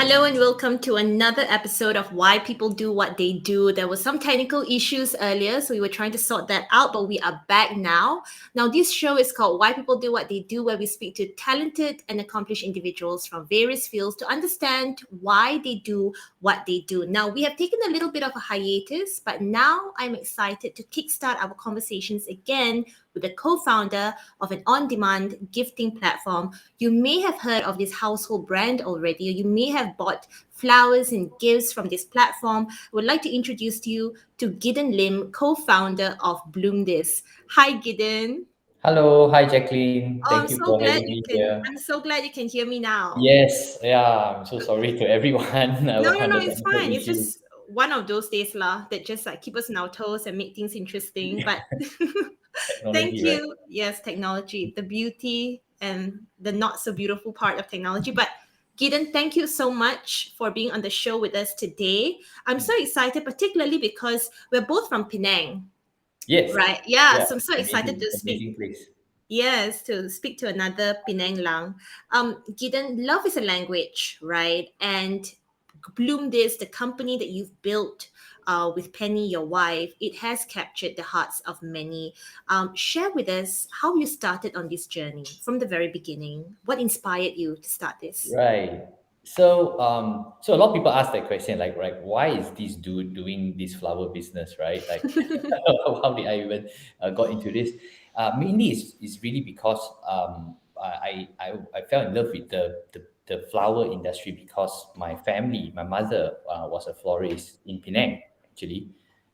Hello and welcome to another episode of Why People Do What They Do. There were some technical issues earlier, so we were trying to sort that out, but we are back now. Now, this show is called Why People Do What They Do, where we speak to talented and accomplished individuals from various fields to understand why they do what they do. Now, we have taken a little bit of a hiatus, but now I'm excited to kickstart our conversations again with the co-founder of an on-demand gifting platform. You may have heard of this household brand already, or you may have bought flowers and gifts from this platform. I would like to introduce you to Giden Lim, co-founder of BloomThis. Hi, Giden. Hello, hi Jacqueline. Oh, Thank you for having me here. I'm so glad you can hear me now. Yes, yeah, I'm so sorry to everyone No, on the it's technical fine. It's issue. just one of those days lah that just like keep us on our toes and make things interesting. But thank Technology, right? you. Yes, technology, the beauty and the not so beautiful part of technology. But Gideon, thank you so much for being on the show with us today. I'm so excited, particularly because we're both from Penang, Yes, right? Yeah, yeah, so I'm so excited to speak. amazing place. Yes, to speak to another Penang Lang. Gideon, love is a language, right? And Bloom This, the company that you've built with Penny, your wife, it has captured the hearts of many. Share with us how you started on this journey from the very beginning. What inspired you to start this? Right. So a lot of people ask that question, like, right, why is this dude doing this flower business, right? Like, how did I even got into this? Mainly, is really because I fell in love with the flower industry because my family, my mother was a florist in Penang, actually,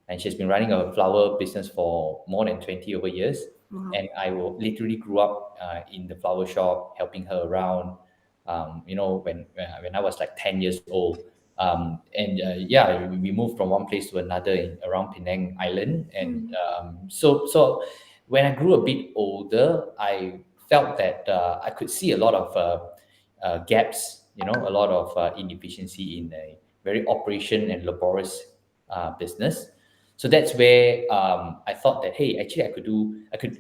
and she's been running a flower business for more than 20 over years. Wow. And literally grew up in the flower shop, helping her around when I was like 10 years old. And yeah, we moved from one place to another around Penang Island. And Mm. so when I grew a bit older, I felt that I could see a lot of gaps, a lot of inefficiency in a very operation and laborious business. So that's where I thought that, hey, actually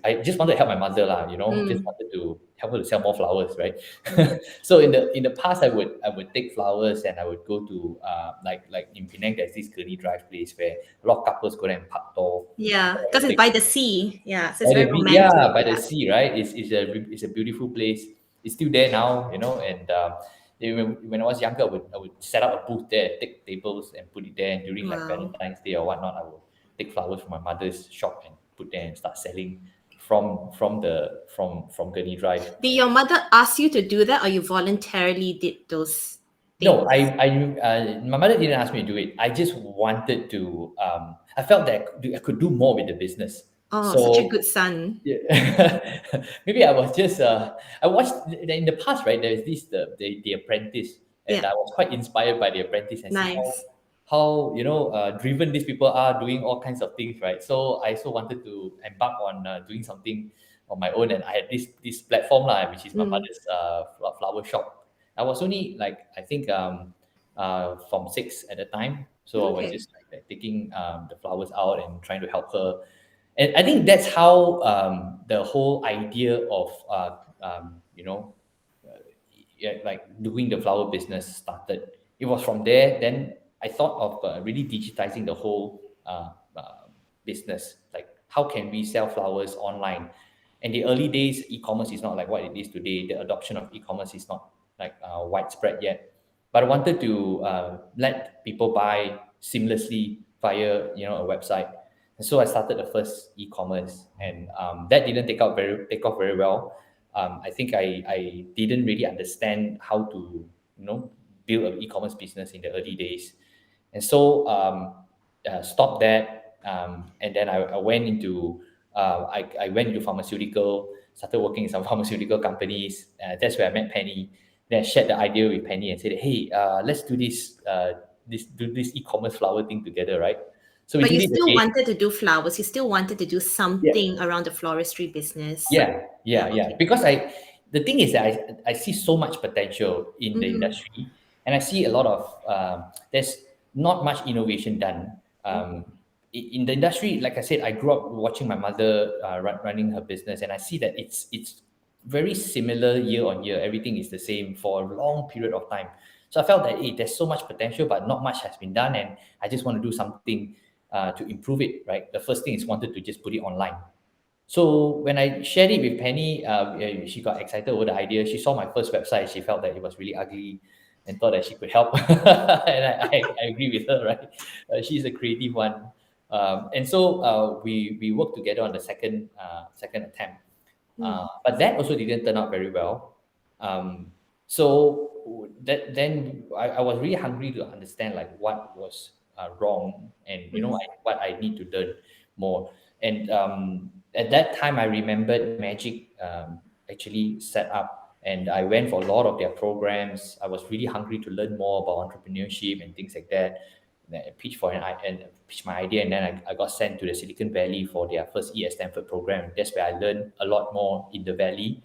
I just wanted to help my mother lah, just Mm. wanted to help her to sell more flowers, right? Mm. So in the past, I would take flowers and I would go to like in Penang, there's this Gurney Drive place where a lot of couples go there and park door. Yeah, because it's by the sea. Yeah, so it's By very yeah, romantic. by the Yeah. sea, right? It's a beautiful place. It's still there now, and when I was younger, I would set up a booth there, take tables and put it there. And during like Wow. Valentine's Day or whatnot, I would take flowers from my mother's shop and put there and start selling from Gurney Drive. Did your mother ask you to do that, or you voluntarily did those No, things? my mother didn't ask me to do it. I just wanted to. I felt that I could do more with the business. Oh, such a So good son. yeah, maybe I was just. I watched in the past, right? There's this the Apprentice, and Yeah, I was quite inspired by the Apprentice and see nice. how driven these people are doing all kinds of things, right? So I also wanted to embark on doing something on my own, and I had this platform lah, which is my Mm, mother's flower shop. I was only like I think from six at the time, so I was okay. just like taking the flowers out and trying to help her. And I think that's how the whole idea of yeah, like doing the flower business started. It was from there. Then I thought of really digitizing the whole business. Like, how can we sell flowers online? And the early days, e-commerce is not like what it is today. The adoption of e-commerce is not like widespread yet. But I wanted to let people buy seamlessly via a website. And so I started the first e-commerce, and that didn't take off very well. I think I didn't really understand how to build an e-commerce business in the early days, and so stopped that. And then I went into I went into pharmaceutical, started working in some pharmaceutical companies. That's where I met Penny. Then I shared the idea with Penny and said, "Hey, let's do this e-commerce flower thing together, right?" So we But you did it still again. wanted to do flowers. You still wanted to do Yeah, something around the floristry business. yeah, Yeah, yeah. okay. Because the thing is that I see so much potential in the Mm-hmm. industry, and I see a lot of there's not much innovation done. In the industry, like I said, I grew up watching my mother running her business, and I see that it's very similar year on year. Everything is the same for a long period of time. So I felt that hey, there's so much potential, but not much has been done, and I just want to do something to improve it. Right, the first thing is wanted to just put it online. So when I shared it with Penny, she got excited over the idea. She saw my first website. She felt that it was really ugly and thought that she could help. And I agree with her, right? She's a creative one. And so we worked together on the second attempt. But that also didn't turn out very well. Um, so I was really hungry to understand like what was wrong, and what I need to learn more. And at that time, I remembered Magic actually set up, and I went for a lot of their programs. I was really hungry to learn more about entrepreneurship and things like that. And I pitched my idea, and then I got sent to the Silicon Valley for their first E at Stanford program. That's where I learned a lot more in the valley.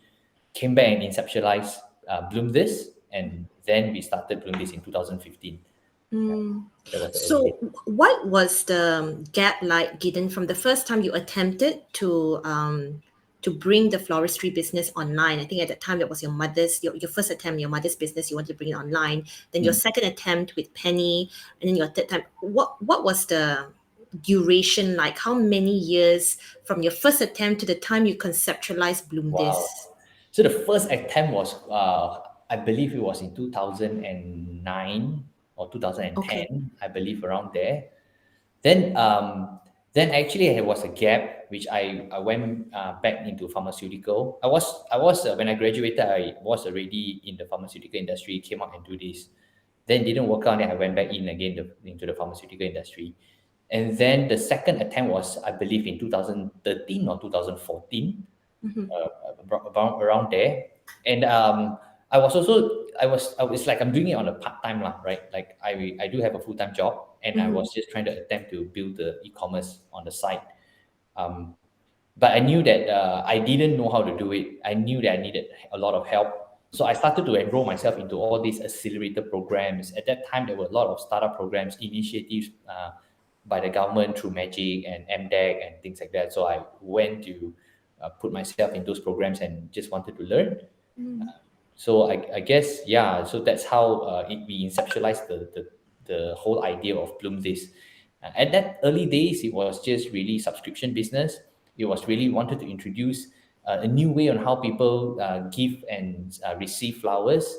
Came back and inceptualized BloomThis, and then we started BloomThis in 2015. Yeah, that was the early So, days. what was the gap like, Giden, from the first time you attempted to bring the floristry business online? I think at that time that was your first attempt, your mother's business. You wanted to bring it online. Then your Mm. second attempt with Penny, and then your third time. What was the duration like? How many years from your first attempt to the time you conceptualized Bloom Wow. This? So the first attempt was, I believe it was in 2009 or Okay. 2010, I believe around there. Then, then actually there was a gap which I went back into pharmaceutical. I was when I graduated, I was already in the pharmaceutical industry. Came out and do this. Then didn't work out. Then I went back in again into the pharmaceutical industry. And then the second attempt was, I believe, in 2013 or 2014, around there. And I was like I'm doing it on a part time lah, right? Like I do have a full time job, and I was just trying to attempt to build the e-commerce on the side. Um, but I knew that I didn't know how to do it. I knew that I needed a lot of help. So I started to enroll myself into all these accelerator programs. At that time, there were a lot of startup programs, initiatives by the government through Magic and MDEC and things like that. So I went to put myself in those programs and just wanted to learn. So I guess, yeah, so that's how we conceptualized the whole idea of BloomThis. At that early days, it was just really subscription business. It was really wanted to introduce a new way on how people give and receive flowers.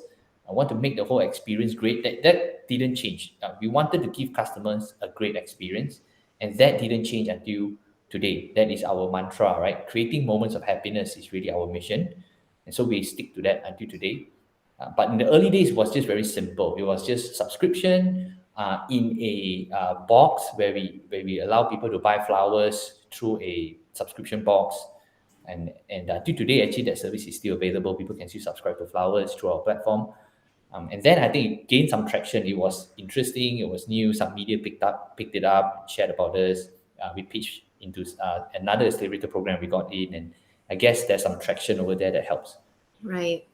I want to make the whole experience great. That didn't change. We wanted to give customers a great experience, and that didn't change until today. That is our mantra, right? Creating moments of happiness is really our mission, and so we stick to that until today. But in the early days, it was just very simple. It was just subscription in a box where we allow people to buy flowers through a subscription box. And till today, actually, that service is still available. People can still subscribe to flowers through our platform. And then I think it gained some traction. It was interesting. It was new. Some media picked it up, shared about us. We pitched into another accelerator program we got in, and I guess there's some traction over there that helps. Right.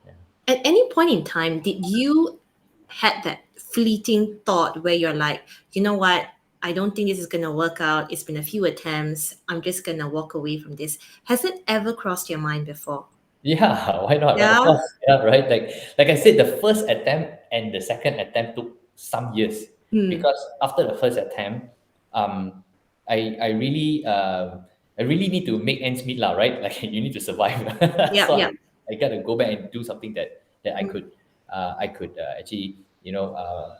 Yeah. At any point in time, did you had that fleeting thought where you're like, you know what? I don't think this is gonna work out. It's been a few attempts. I'm just gonna walk away from this. Has it ever crossed your mind before? Yeah, why not, right? Of Yeah. course, yeah, right. Like I said, the first attempt and the second attempt took some years Hmm. because after the first attempt, um, I really need to make ends meet lah, right? Like you need to survive. Yeah. So Yeah. I got to go back and do something that Mm, I could actually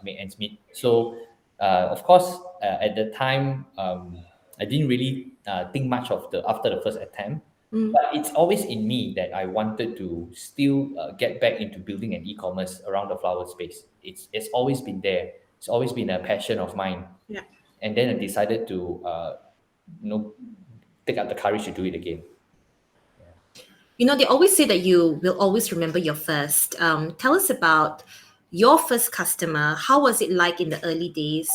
make ends meet. So of course at the time I didn't really think much of the after the first attempt, mm, but it's always in me that I wanted to still get back into building an e-commerce around the flower space. It's always been there. It's always been a passion of mine. yeah. And then I decided to you know take up the courage to do it again. Yeah. They always say that you will always remember your first. Tell us about your first customer. How was it like in the early days?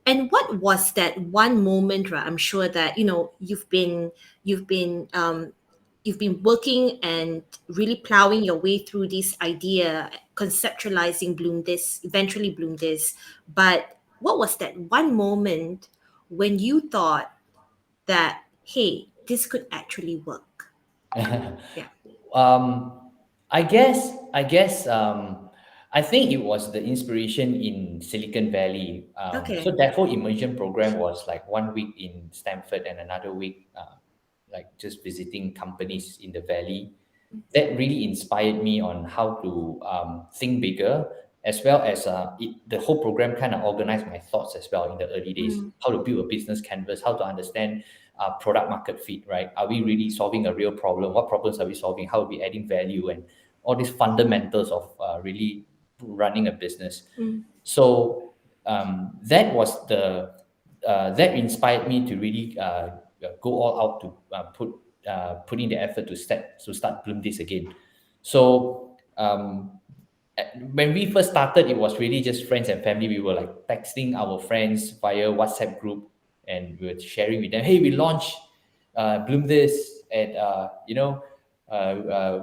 And what was that one moment, right? I'm sure that, you've been, you've been working and really plowing your way through this idea, conceptualizing Bloom this, eventually Bloom this. But what was that one moment when you thought that, hey, this could actually work? Yeah. um, I guess I think it was the inspiration in Silicon Valley. So Okay. that whole immersion program was like 1 week in Stanford and another week, like just visiting companies in the valley. That really inspired me on how to think bigger, as well as the whole program kind of organized my thoughts as well in the early days. Mm, How to build a business canvas, how to understand product market fit, right? Are we really solving a real problem? What problems are we solving? How are we adding value? And all these fundamentals of really running a business. mm, So that was that inspired me to really go all out to put in the effort to start BloomThis again. So when we first started, it was really just friends and family. We were like texting our friends via WhatsApp group, and we were sharing with them, "Hey, we launched BloomThis, and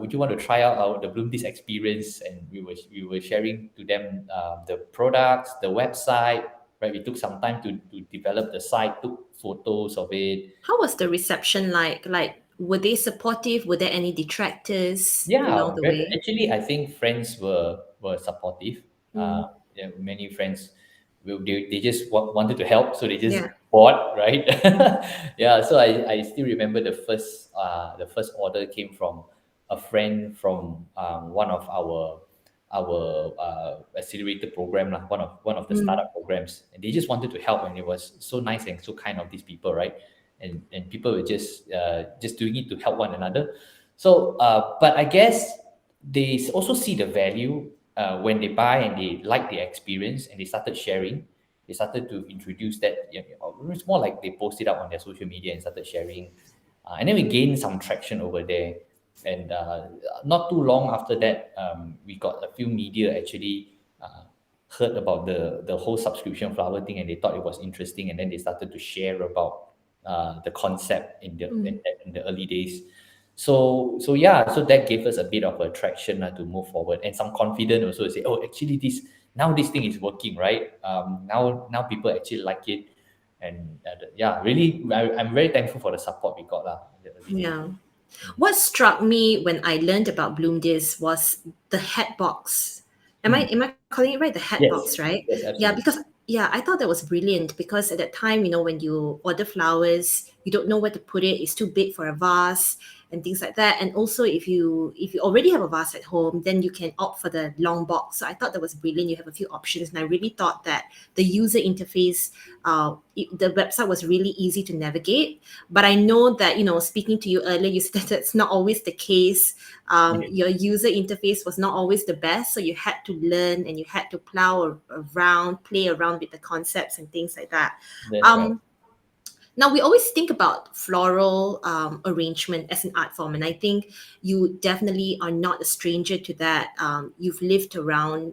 would you want to try out the BloomThis experience?" And we were sharing to them the products, the website. Right, we took some time to develop the site, took photos of it. how was the reception like? Like, were they supportive? Were there any detractors along Yeah, the way? actually, I think friends were supportive. Mm, Yeah, many friends they just wanted to help, so they just yeah. bought, right? Yeah, so I still remember the first order came from a friend from one of our accelerator program lah, one of the Mm, startup programs, and they just wanted to help, and it was so nice and so kind of these people, right? And people were just doing it to help one another. So, but I guess they also see the value when they buy and they like the experience and they started sharing. They started to introduce that. It's more like they posted up on their social media and started sharing. And then we gained some traction over there. And not too long after that, we got a few media actually heard about the whole subscription flower thing, and they thought it was interesting, and then they started to share about the concept mm, in the early days. So yeah, so that gave us a bit of attraction to move forward and some confidence also to say, oh, actually this thing is working, right? Now people actually like it, and yeah, really, I'm very thankful for the support we got in the early days. yeah. What struck me when I learned about BloomThis was the head box. Mm. Am I calling it right? The head box, Yes, right? yes, Yeah, because absolutely. yeah, I thought that was brilliant because at that time, when you order flowers, you don't know where to put it. It's too big for a vase and things like that. And also if you already have a vase at home, then you can opt for the long box. So I thought that was brilliant. You have a few options, and I really thought that the user interface, the website was really easy to navigate. But I know that, speaking to you earlier, you said that's not always the case. Yeah, Your user interface was not always the best. So you had to learn and you had to around, play around with the concepts and things like that. that's right. Um, Now, we always think about floral arrangement as an art form, and I think you definitely are not a stranger to that. You've lived around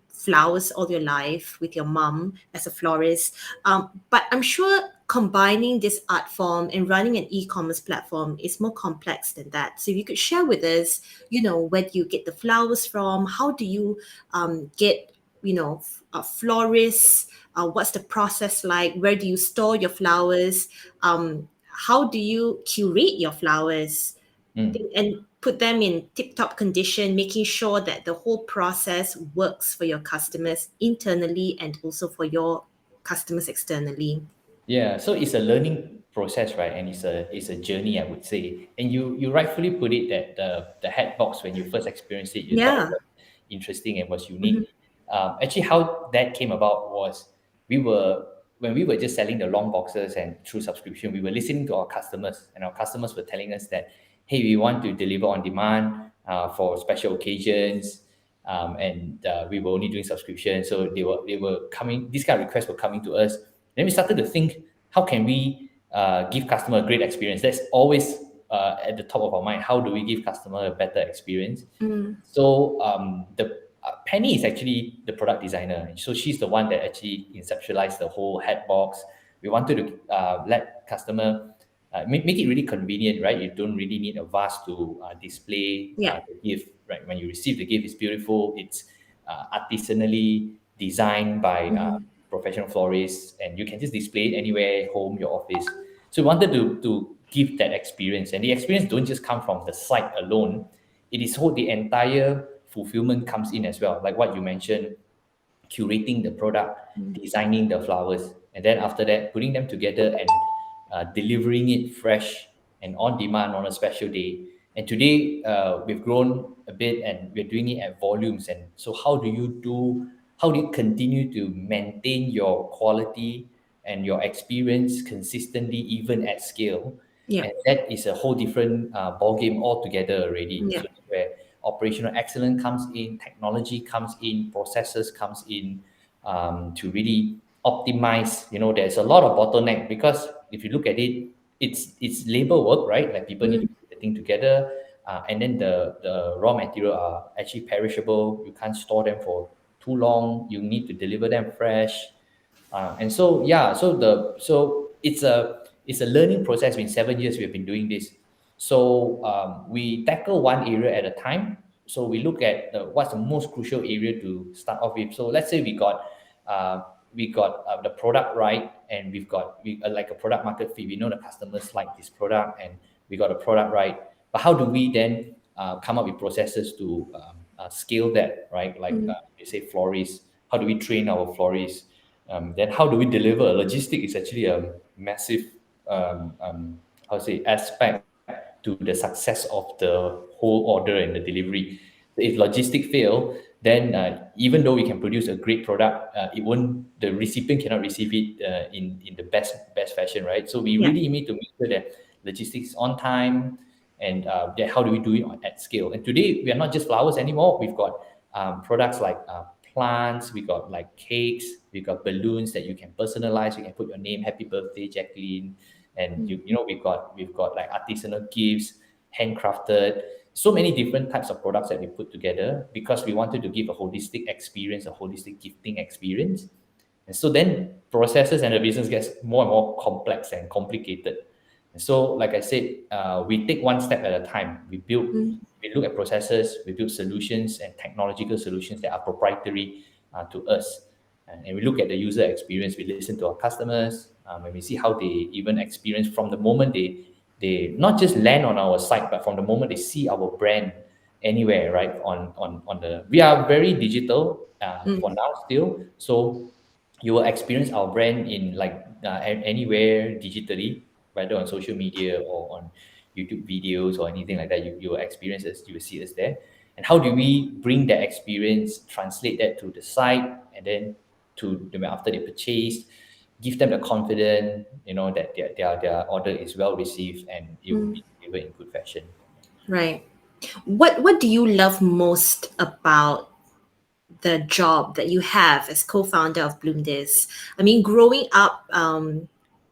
flowers all your life with your mom as a florist, but I'm sure combining this art form and running an e-commerce platform is more complex than that. So, if you could share with us, where do you get the flowers from? How do you get, florists? What's the process like? Where do you store your flowers? How do you curate your flowers Mm. and put them in tip-top condition, making sure that the whole process works for your customers internally and also for your customers externally? Yeah, so it's a learning process, right? And it's a journey, I would say. And you rightfully put it that the hat box, when you first experienced it, you thought it Yeah. was interesting and was Mhm. unique. Actually, how that came about was we were when we were just selling the long boxes and through subscription, we were listening to our customers, and our customers were telling us that, hey, we want to deliver on demand for special occasions, and we were only doing subscription. So they were coming. These kind of requests were coming to us. Then we started to think, how can we give customer a great experience? That's always at the top of our mind. How do we give customer a better experience? Mm, So the Penny is actually the product designer. So she's the one that actually conceptualized the whole hat box. We wanted to let customer make it really convenient, right? You don't really need a vase to display yeah. the gift, right? When you receive the gift, it's beautiful. It's artisanally designed by Mhm. professional florists, and you can just display it anywhere, home, your office. So we wanted to give that experience, and the experience don't just come from the site alone. It is whole the entire fulfillment comes in as well, like what you mentioned, curating the product, designing the flowers, and then after that, putting them together and delivering it fresh and on demand on a special day. And today, we've grown a bit and we're doing it at volumes. And so, how do you continue to maintain your quality and your experience consistently, even at scale? Yeah. And that is a whole different ball game altogether already. Yeah. So where operational excellence comes in, technology comes in, processes comes in, to really optimize. There's a lot of bottleneck because if you look at it, it's labor work, right? Like people need to Mm, put the thing together, and then the raw material are actually perishable. You can't store them for too long. You need to deliver them fresh. And so yeah, so it's a learning process. In 7 years we've been doing this. So we tackle one area at a time. So we look at what's the most crucial area to start off with. So let's say uh, we got the product right, and we like a product market fit. We know the customers like this product, and we got a product right. But how do we then come up with processes to scale that, right? Like mm, you say, florists. How do we train our florists? Then how do we deliver? Logistic is actually a massive, how to say, aspect to the success of the whole order and the delivery. If logistic fail, then even though we can produce a great product, it won't. The recipient cannot receive it in the best fashion, right? So we yeah. really need to make sure that logistics is on time, and how do we do it at scale? And today we are not just flowers anymore. We've got products like plants, we got like cakes, we got balloons that you can personalize. You can put your name, happy birthday, Jacqueline, and we've got like artisanal gifts, handcrafted. So many different types of products that we put together because we wanted to give a holistic experience, a holistic gifting experience. And so then processes and the business gets more and more complex and complicated. And so, like I said, we take one step at a time. Mm, We look at processes, we build solutions and technological solutions that are proprietary to us. And we look at the user experience. We listen to our customers, and we see how they even experience from the moment they not just land on our site, but from the moment they see our brand anywhere, right? On the We are very digital mm, for now still, so you will experience our brand in like anywhere digitally, whether on social media or on YouTube videos or anything like that. You will experience us, you will see us there. And how do we bring that experience, translate that to the site, and then to them after they purchase, give them the confidence, that their order is well received and it will mm. be delivered in good fashion. Right. What do you love most about the job that you have as co-founder of BloomThis? I mean, growing up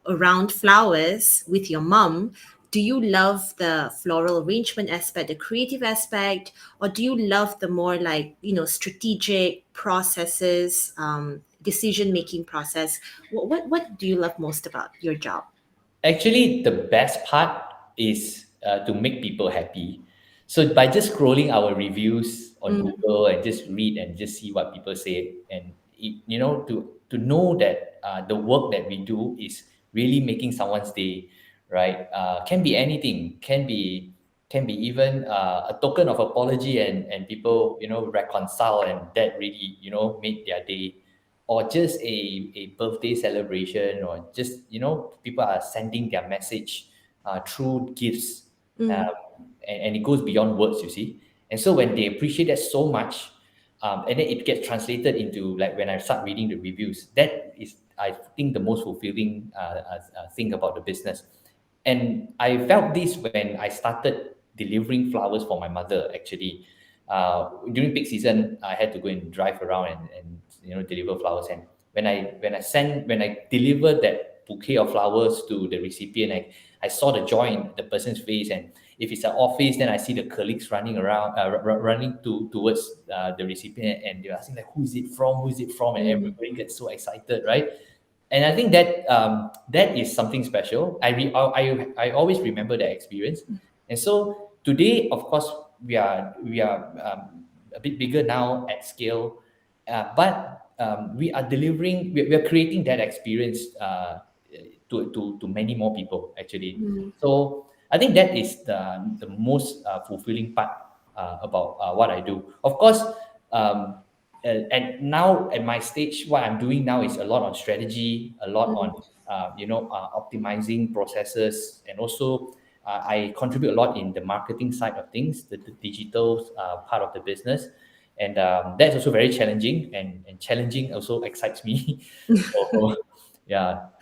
around flowers with your mom, do you love the floral arrangement aspect, the creative aspect, or do you love the more like strategic processes, decision making process? What do you love most about your job? Actually, the best part is to make people happy. So by just scrolling our reviews on Mm, Google and just read and just see what people say, and to know that the work that we do is really making someone's day, right? Can be anything, can be even a token of apology, and people reconcile, and that really made their day, or just a birthday celebration, or just people are sending their message through gifts, um, mm, and it goes beyond words, you see. And so when they appreciate that so much, and then it gets translated into, like, when I start reading the reviews, that is, I think, the most fulfilling thing about the business. And I felt this when I started delivering flowers for my mother, actually. During peak season, I had to go and drive around and deliver flowers. And when I delivered that bouquet of flowers to the recipient, I saw the joy in the person's face. And if it's an office, then I see the colleagues running around, running towards the recipient, and they're asking, like, who is it from, and mm, everybody gets so excited, right? And I think that is something special. I always remember that experience. And so today, of course, we are a bit bigger now at scale, but we are delivering. We are creating that experience to many more people, actually. mm, So I think that is the most fulfilling part about what I do. Of course, um, and now at my stage, what I'm doing now is a lot on strategy, a lot Mm. on optimizing processes, and also I contribute a lot in the marketing side of things, the digital part of the business, and that's also very challenging, and challenging also excites me. So yeah.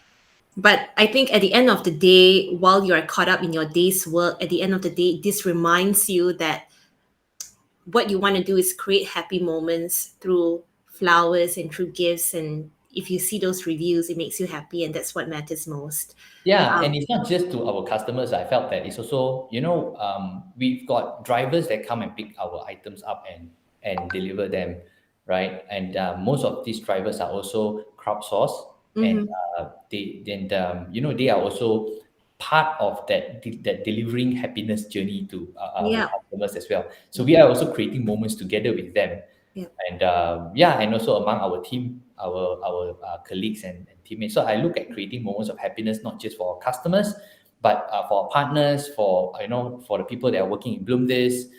But I think at the end of the day, while you're caught up in your day's work, at the end of the day, this reminds you that what you want to do is create happy moments through flowers and through gifts. And if you see those reviews, it makes you happy, and that's what matters most. Yeah, and Um, it's not just to our customers. I felt that it's also, we've got drivers that come and pick our items up and deliver them, right? And most of these drivers are also crowdsourced, and mhm. they are also part of that delivering happiness journey to our Yeah, customers as well. So yeah, we are also creating moments together with them, yeah. and yeah, and also among our team, our colleagues and teammates. So I look at creating moments of happiness not just for our customers, but for our partners, for for the people that are working in BloomThis,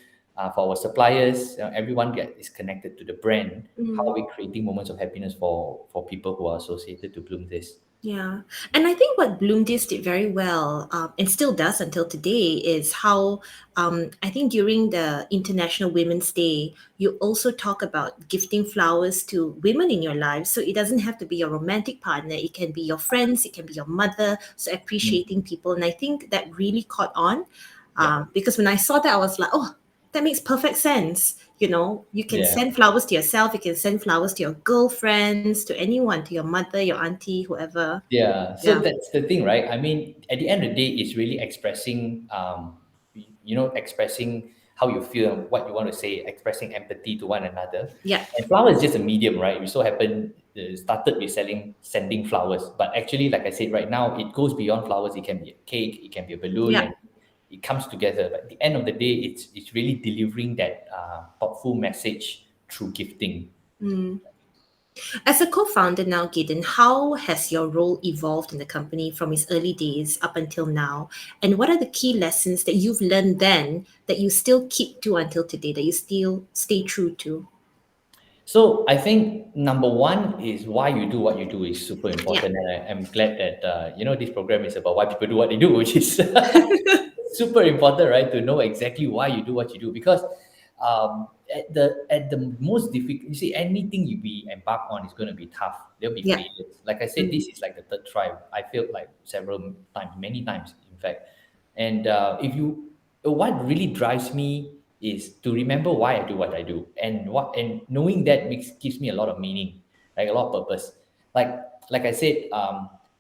for our suppliers. Everyone is connected to the brand. How Mm. are we creating moments of happiness for people who are associated to BloomThis? Yeah, and I think what BloomThis did very well, and still does until today, is how I think during the International Women's Day, you also talk about gifting flowers to women in your life. So it doesn't have to be your romantic partner; it can be your friends, it can be your mother. So Mm. appreciating people, and I think that really caught on, Yeah, because when I saw that, I was like, oh, that makes perfect sense. You can yeah. send flowers to yourself, you can send flowers to your girlfriends, to anyone, to your mother, your auntie, whoever. Yeah, so Yeah, that's the thing, right? I mean, at the end of the day, it's really expressing, expressing how you feel and what you want to say, expressing empathy to one another. yeah, And flower is just a medium, right? We so happen started with sending flowers, but actually, like I said, right now it goes beyond flowers. It can be a cake, it can be a balloon, yeah. and it comes together. But at the end of the day, it's really delivering that thoughtful message through gifting. Mm. As a co-founder now, Giden, how has your role evolved in the company from its early days up until now? And what are the key lessons that you've learned then that you still keep to until today, that you still stay true to? So I think number one is why you do what you do is super Yeah, important, and I'm glad that this program is about why people do what they do, which is super important, right? To know exactly why you do what you do, because at the most difficult, you see, anything we embark on is going to be tough. There'll be yeah, failures. Like I said, mm, this is like the third try. I failed like several times, many times, in fact. And if you what really drives me is to remember why I do what I do, and knowing that gives me a lot of meaning, like a lot of purpose. Like like I said,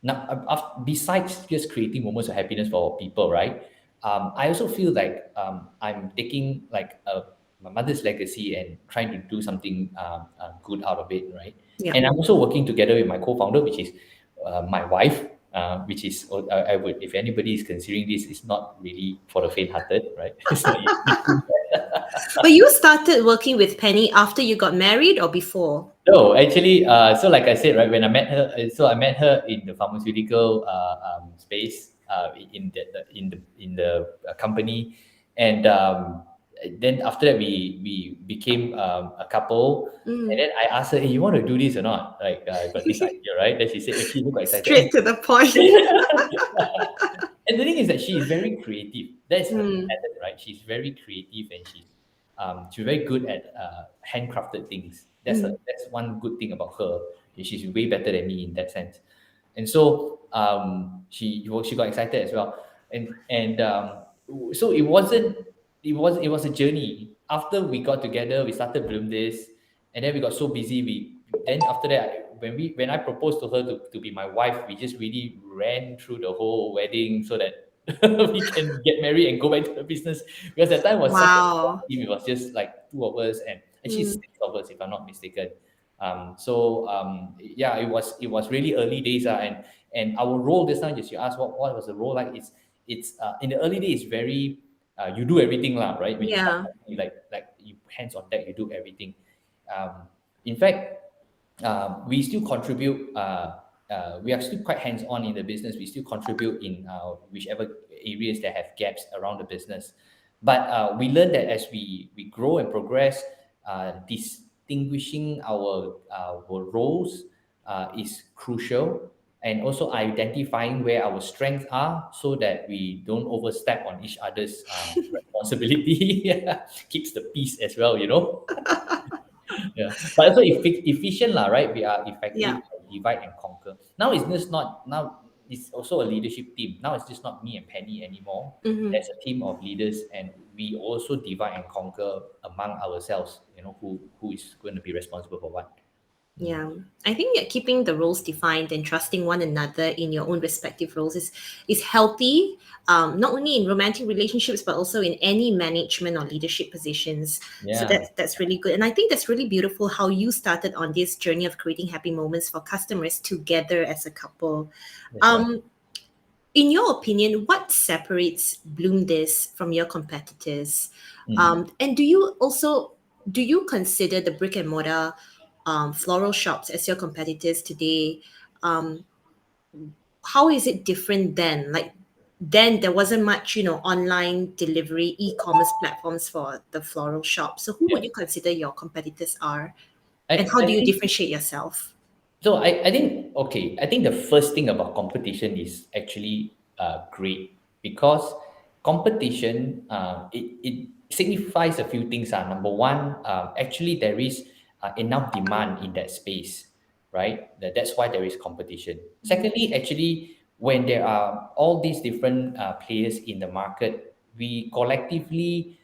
now, besides just creating moments of happiness for people, right? I also feel like I'm taking like my mother's legacy and trying to do something good out of it, right? yeah. And I'm also working together with my co-founder, which is my wife, which is I would, if anybody is considering this, it's not really for the faint-hearted, right? It's not easy. But you started working with Penny after you got married or before? No, actually, so like I said, right, when I met her, so I met her in the pharmaceutical space, in the company, and then after that we became a couple, and Mm. then I asked her, "Hey, you want to do this or not?" Like, I got this idea, right? Then she said, "Actually, look excited." Straight to the point. And the thing is that she is very creative. That's her Mm, talent, right? She's very creative, and she's very good at handcrafted things. mm. That's one good thing about her. She's way better than me in that sense. And so she got excited as well. And so it was a journey. After we got together, we started Bloom this, and then we got so busy. Then after that, when I proposed to her to be my wife, we just really ran through the whole wedding so that we can get married and go back to the business, because that time was such a small Wow. team. It was just like two of us, and actually Mm, six of us, if I'm not mistaken. So yeah, it was really early days, and our role this time, just you asked what was the role like. It's in the early days, very you do everything lah, right? When you start, yeah. like you hands on deck, you do everything. In fact, we still contribute. We are still quite hands on in the business. We still contribute in whichever areas that have gaps around the business. But we learned that as we grow and progress, distinguishing our roles is crucial, and also identifying where our strengths are so that we don't overstep on each other's responsibility. Keeps the peace as well, you know. Yeah, but also efficient lah, right? We are effective, Yeah. divide and conquer. Now it's just not now. It's also a leadership team. Now it's just not me and Penny anymore. Mm-hmm. There's a team of leaders, and we also divide and conquer among ourselves. You know who is going to be responsible for what. Mm. Yeah, I think that keeping the roles defined and trusting one another in your own respective roles is healthy. Not only in romantic relationships but also in any management or leadership positions. So Yeah, that's really good, and I think that's really beautiful how you started on this journey of creating happy moments for customers together as a couple. that's right. Um, in your opinion, what separates BloomThis from your competitors? Mm. And do you consider the brick and mortar floral shops as your competitors today? Um, how is it different then? Like then there wasn't much, online delivery, e-commerce platforms for the floral shop. So who Yeah, would you consider your competitors are, and I how I do you think differentiate yourself? so. I think okay. I think the first thing about competition is actually great, because competition it signifies a few things. Number one, actually there is enough demand in that space, right? That's why there is competition. Secondly, actually, when there are all these different players in the market, we collectively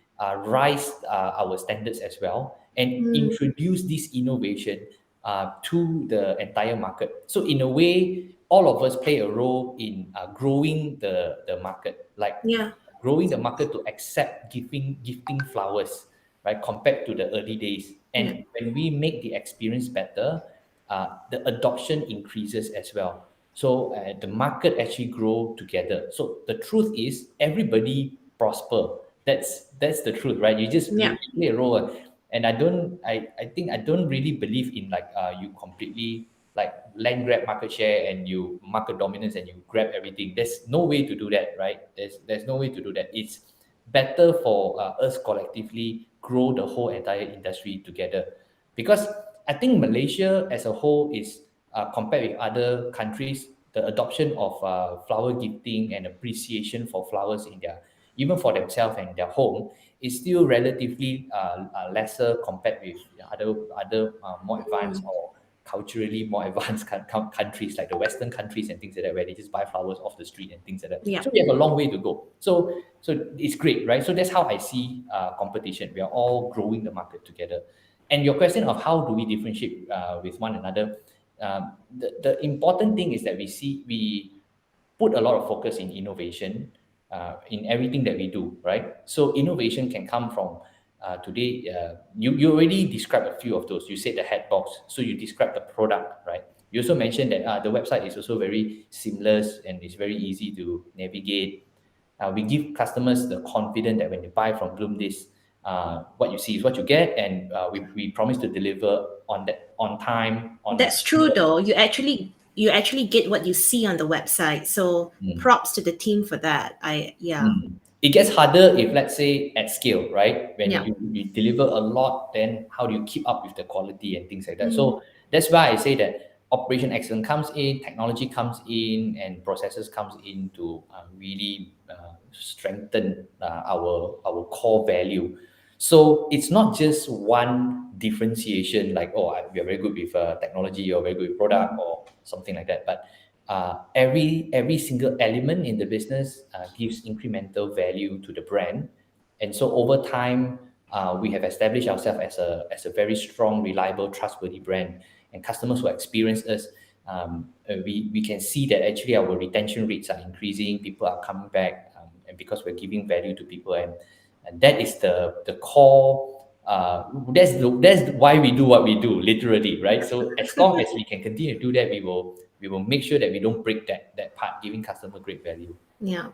rise our standards as well and Mm, introduce this innovation to the entire market. So in a way, all of us play a role in growing the market, like yeah, growing the market to accept gifting flowers, right? Compared to the early days, yeah, and when we make the experience better, the adoption increases as well. So the market actually grow together. So the truth is, everybody prosper. That's the truth, right? You just yeah, play a role. And I think I don't really believe in like you completely like land grab market share and you market dominance and you grab everything. There's no way to do that, right? There's no way to do that. It's better for us collectively grow the whole entire industry together, because I think Malaysia as a whole is compared with other countries, the adoption of flower gifting and appreciation for flowers in their, even for themselves and their home, is still relatively lesser compared with other more advanced or culturally more advanced countries like the Western countries and things like that, where they just buy flowers off the street and things like that. yeah, So we have a long way to go. So it's great, right? So that's how I see competition. We are all growing the market together. And your question of how do we differentiate with one another, the important thing is that we put a lot of focus in innovation in everything that we do, right? So innovation can come from today. You already described a few of those. You said the hat box, so you described the product, right? You also mentioned that the website is also very seamless and it's very easy to navigate. We give customers the confidence that when they buy from BloomThis, what you see is what you get, and we promise to deliver on that on time on. that's true though. You actually get what you see on the website. So Mm. props to the team for that. Yeah, Mm. It gets harder if, let's say, at scale, right? When yeah, you deliver a lot, then how do you keep up with the quality and things like that? mm, So that's why I say that operation excellence comes in, technology comes in, and processes comes in to really strengthen our core value. So it's not just one differentiation, like, oh, we are very good with technology or very good with product mm, or something like that. But every single element in the business gives incremental value to the brand, and so over time we have established ourselves as a very strong, reliable, trustworthy brand, and customers who experience us, we can see that actually our retention rates are increasing, people are coming back, and because we're giving value to people, and that is the core. That's why we do what we do, literally, right? So as long as we can continue to do that, we will make sure that we don't break that part, giving customer great value. yeah.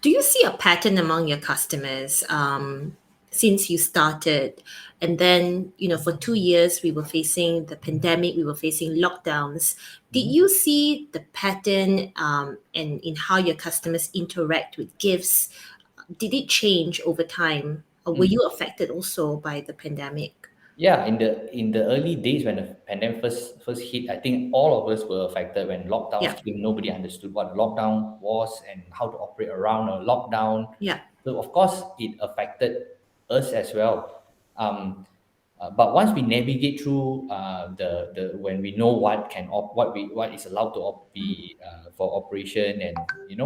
Do you see a pattern among your customers since you started? And then, for 2 years, we were facing the pandemic, we were facing lockdowns. Did Mhm. you see the pattern in how your customers interact with gifts? did it change over time? Or were Mm. you affected also by the pandemic? Yeah, in the early days when the pandemic first hit, I think all of us were affected when Yeah, lockdowns came. Nobody understood what lockdown was and how to operate around a lockdown. yeah. So of course, it affected us as well. But once we navigate through the when we know what is allowed to be for operation, and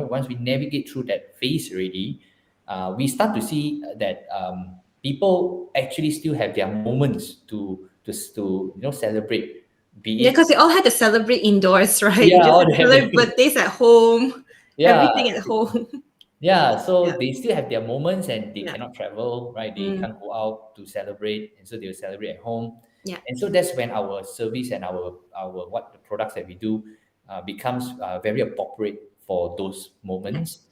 once we navigate through that phase already, we start to see that people actually still have their moments to celebrate, Yeah, be because it we all had to celebrate indoors, right? You yeah just all had to that celebrate birthdays at home, yeah everything at home. Yeah, Yeah, so they still have their moments and they yeah, cannot travel, right? They mm, can't go out to celebrate, and so they'll celebrate at home. yeah, And so that's when our service and our what the products that we do becomes very appropriate for those yeah. moments.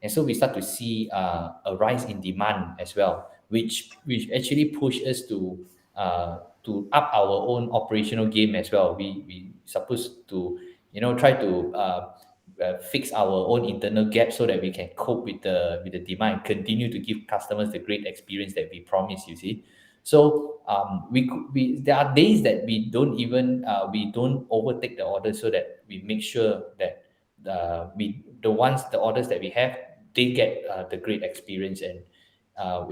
And so we start to see a rise in demand as well, which actually push us to up our own operational game as well. We supposed to try to fix our own internal gaps so that we can cope with the demand, continue to give customers the great experience that we promise. You see, so we there are days that we don't overtake the orders so that we make sure that the orders that we have, they get the great experience. And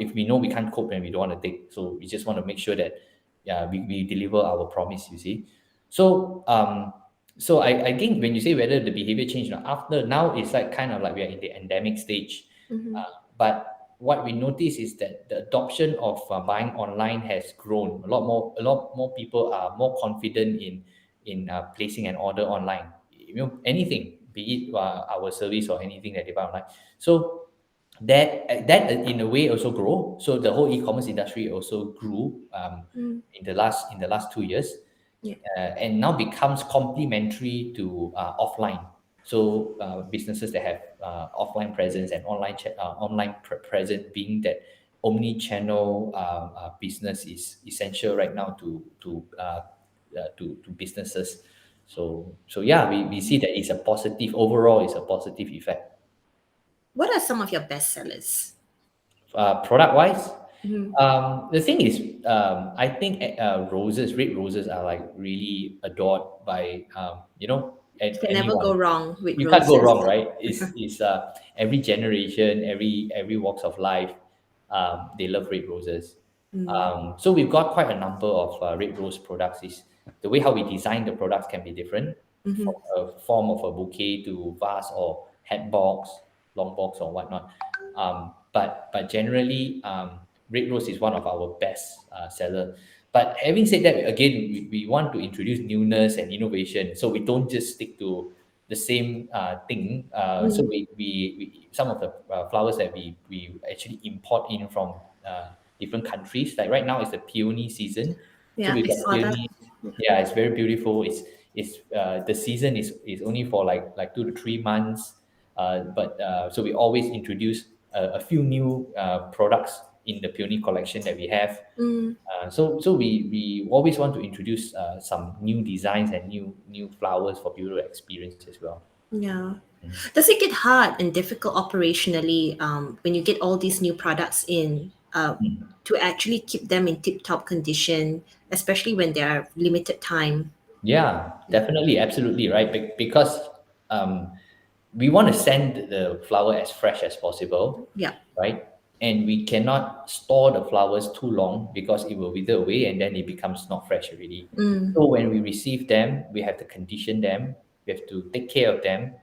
if we know we can't cope and we don't want to take, so we just want to make sure that we deliver our promise. You see, so I think when you say whether the behavior changed, after now it's like kind of like we are in the endemic stage. Mm-hmm. But what we notice is that the adoption of buying online has grown a lot more people are more confident in placing an order online, anything, be it our service or anything that they buy online. So that in a way also grow. So the whole e-commerce industry also grew Mm, in the last 2 years, yeah. and now becomes complementary to offline. So businesses that have offline presence and online presence, being that omni-channel business is essential right now to businesses. So yeah, we see that it's a positive overall. It's a positive effect. What are some of your best sellers? Product wise, Mm-hmm. the thing is, I think red roses are like really adored by You can never anyone. go wrong with You can't go roses. wrong, right? It's every generation, every walks of life, they love red roses. Mm, So we've got quite a number of red rose products. Is the way how we design the products can be different, mm-hmm. from a form of a bouquet to vase or hat box, long box or whatnot. But generally, red rose is one of our best seller. But having said that, again, we want to introduce newness and innovation, so we don't just stick to the same thing. So Mm, we some of the flowers that we actually import in from different countries. Like right now, it's the peony season, so yeah, we've I got saw that. peonies. Yeah, it's very beautiful. It's the season is only for like 2 to 3 months. But so we always introduce a few new products in the peony collection that we have. Mm, So we always want to introduce some new designs and new flowers for people to experience as well. yeah. Mm. Does it get hard and difficult operationally when you get all these new products in Mm. to actually keep them in tip-top condition, especially when they are limited time? Yeah, Yeah. definitely, absolutely, right. Because um, we want to send the flower as fresh as possible, Yeah. right? And we cannot store the flowers too long because it will wither away and then it becomes not fresh already. Mm, So when we receive them, we have to condition them, we have to take care of them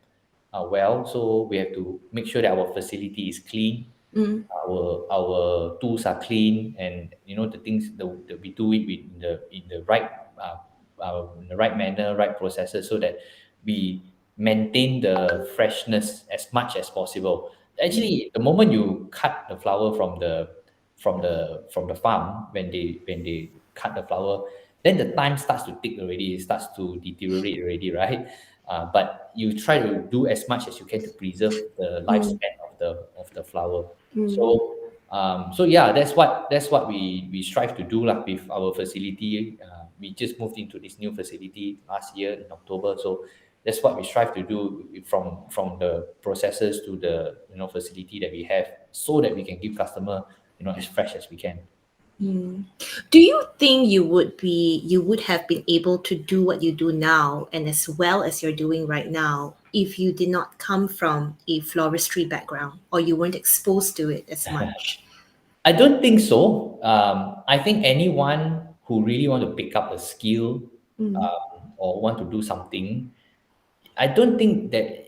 well. So we have to make sure that our facility is clean, mm, our tools are clean, and the things that we do it with uh, in the right manner, right processes, so that we maintain the freshness as much as possible. Actually, the moment you cut the flower from the farm, when they cut the flower, then the time starts to tick already. It starts to deteriorate already, right? But you try to do as much as you can to preserve the mm, lifespan of the flower. mm. So yeah, that's what we strive to do lah with our facility. We just moved into this new facility last year in October, so that's what we strive to do from the processes to the facility that we have, so that we can give customer as fresh as we can. Mm. Do you think you would have been able to do what you do now and as well as you're doing right now if you did not come from a floristry background or you weren't exposed to it as much? I don't think so. I think anyone who really want to pick up a skill, Mm, or want to do something, I don't think that,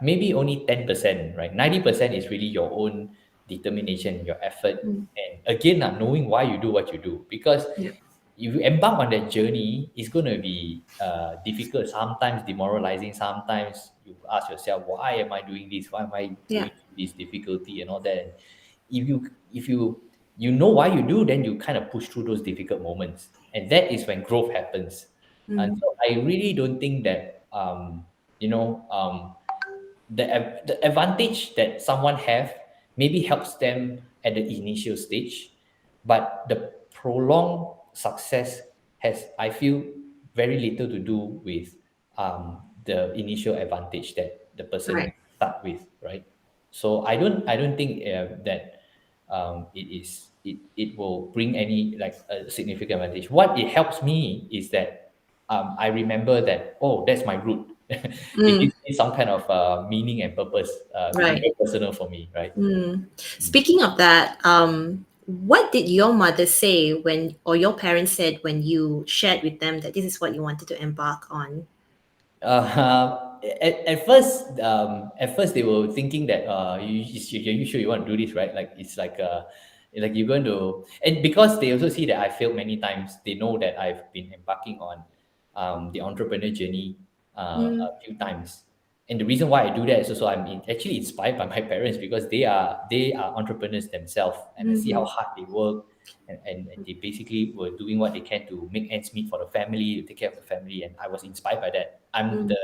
maybe only 10%, right? 90% is really your own determination, your effort, mm, and again, knowing why you do what you do. Because yeah, if you embark on that journey, it's going to be difficult, sometimes demoralizing. Sometimes you ask yourself, why am I doing this? Why am I yeah, going through this difficulty and all that? And if you know why you do, then you kind of push through those difficult moments, and that is when growth happens. And mm, so I really don't think that, you know um, the advantage that someone have maybe helps them at the initial stage, but the prolonged success has, I feel, very little to do with the initial advantage that the person right, start with, right? So I don't think that it will bring any like a significant advantage. What it helps me is that, I remember that, oh, that's my root. It mm, gives me some kind of meaning and purpose, which is right. very personal for me, right? Mm. Mm. Speaking of that, what did your mother say when, or your parents said when you shared with them that this is what you wanted to embark on? At first they were thinking that, are you sure you want to do this, right? Like it's like you're going to, and because they also see that I failed many times, they know that I've been embarking on the entrepreneur journey Mm, a few times. And the reason why I do that is also actually inspired by my parents, because they are entrepreneurs themselves, and I see how mhm, hard they work, and they basically were doing what they can to make ends meet for the family, to take care of the family, and I was inspired by that. mm,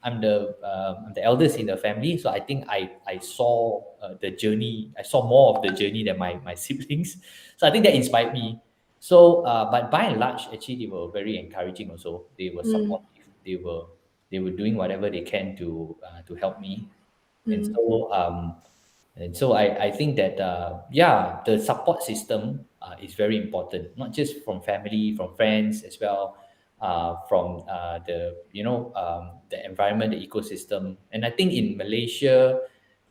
I'm the eldest in the family, so I think I saw the journey. I saw more of the journey than my siblings, so I think that inspired me. So, but by and large, actually, they were very encouraging. Also, they were mm, supportive. They were doing whatever they can to help me. And mm, so, I think that, yeah, the support system is very important, not just from family, from friends as well, from the environment, the ecosystem. And I think in Malaysia,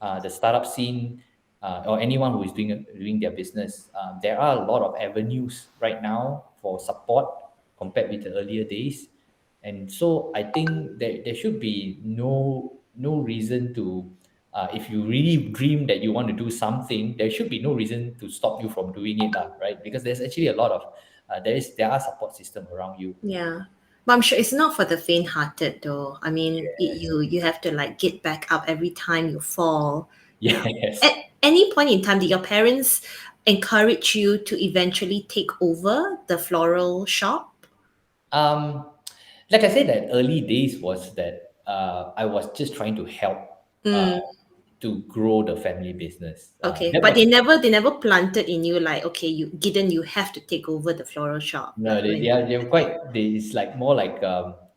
the startup scene, or anyone who is doing their business, there are a lot of avenues right now for support compared with the earlier days. And so I think there should be no reason to, if you really dream that you want to do something, there should be no reason to stop you from doing it, lah, right? Because there's actually a lot of, there are support system around you. yeah. But I'm sure it's not for the faint-hearted, though. I mean, Yes. you have to like get back up every time you fall. Yeah. Yes. At any point in time, did your parents encourage you to eventually take over the floral shop? um like I said, that early days was that, I was just trying to help, uh, Mm, to grow the family business. okay, That but was they never planted in you like, okay, you Giden, you have to take over the floral shop. No, they, When they are they're quite they it's like more like